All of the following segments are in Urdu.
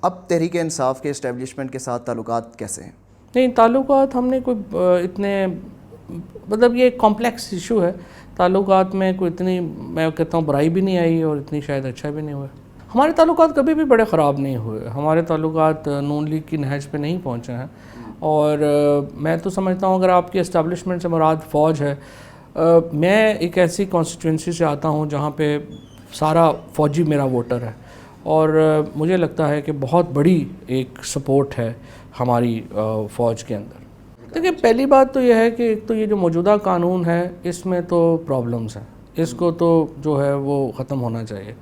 اب تحریک انصاف کے اسٹیبلشمنٹ کے ساتھ تعلقات کیسے ہیں؟ نہیں، تعلقات ہم نے کوئی اتنے مطلب یہ ایک کمپلیکس ایشو ہے. تعلقات میں کوئی اتنی میں کہتا ہوں برائی بھی نہیں آئی اور اتنی شاید اچھا بھی نہیں ہوا. ہمارے تعلقات کبھی بھی بڑے خراب نہیں ہوئے. ہمارے تعلقات نون لیگ کی نہج پہ نہیں پہنچے ہیں. اور میں تو سمجھتا ہوں اگر آپ کی اسٹیبلشمنٹ سے مراد فوج ہے، میں ایک ایسی کانسٹیٹوئنسی سے آتا ہوں جہاں پہ سارا فوجی میرا ووٹر ہے، اور مجھے لگتا ہے کہ بہت بڑی ایک سپورٹ ہے ہماری فوج کے اندر. دیکھیے، پہلی بات تو یہ ہے کہ ایک تو یہ جو موجودہ قانون ہے اس میں تو پرابلمز ہیں. اس کو تو جو ہے وہ ختم ہونا چاہیے.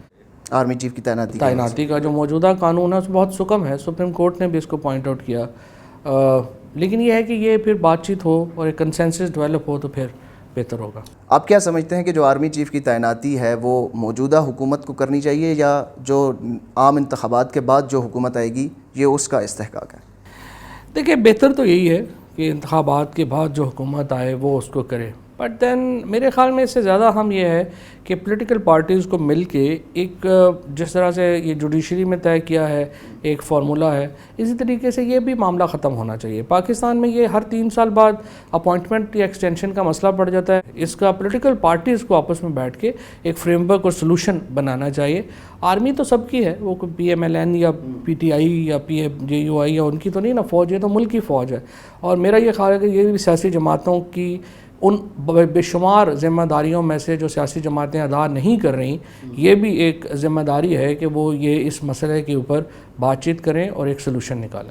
آرمی چیف کی تعیناتی کا جو موجودہ قانون ہے اس بہت سکم ہے. سپریم کورٹ نے بھی اس کو پوائنٹ آؤٹ کیا. لیکن یہ ہے کہ یہ پھر بات چیت ہو اور ایک کنسنسس ڈیولپ ہو تو پھر بہتر ہوگا. آپ کیا سمجھتے ہیں کہ جو آرمی چیف کی تعیناتی ہے وہ موجودہ حکومت کو کرنی چاہیے یا جو عام انتخابات کے بعد جو حکومت آئے گی یہ اس کا استحقاق ہے؟ دیکھیے، بہتر تو یہی ہے کہ انتخابات کے بعد جو حکومت آئے وہ اس کو کرے. بٹ دین میرے خیال میں اس سے زیادہ ہم یہ ہے کہ پولیٹیکل پارٹیز کو مل کے ایک جس طرح سے یہ جوڈیشری میں طے کیا ہے ایک فارمولا ہے، اسی طریقے سے یہ بھی معاملہ ختم ہونا چاہیے. پاکستان میں یہ ہر 3 سال بعد اپوائنٹمنٹ یا ایکسٹینشن کا مسئلہ پڑ جاتا ہے. اس کا پولیٹیکل پارٹیز کو آپس میں بیٹھ کے ایک فریم ورک اور سلوشن بنانا چاہیے. آرمی تو سب کی ہے، وہ کوئی پی ایم ایل این یا پی ٹی آئی یا پی ایم جے یو آئی یا ان کی تو نہیں نا فوج ہے، تو ملکی فوج ہے. اور میرا یہ خیال ہے کہ یہ بھی سیاسی جماعتوں کی ان بے شمار ذمہ داریوں میں سے جو سیاسی جماعتیں ادا نہیں کر رہی، یہ بھی ایک ذمہ داری ہے کہ وہ یہ اس مسئلے کے اوپر بات چیت کریں اور ایک سلوشن نکالیں.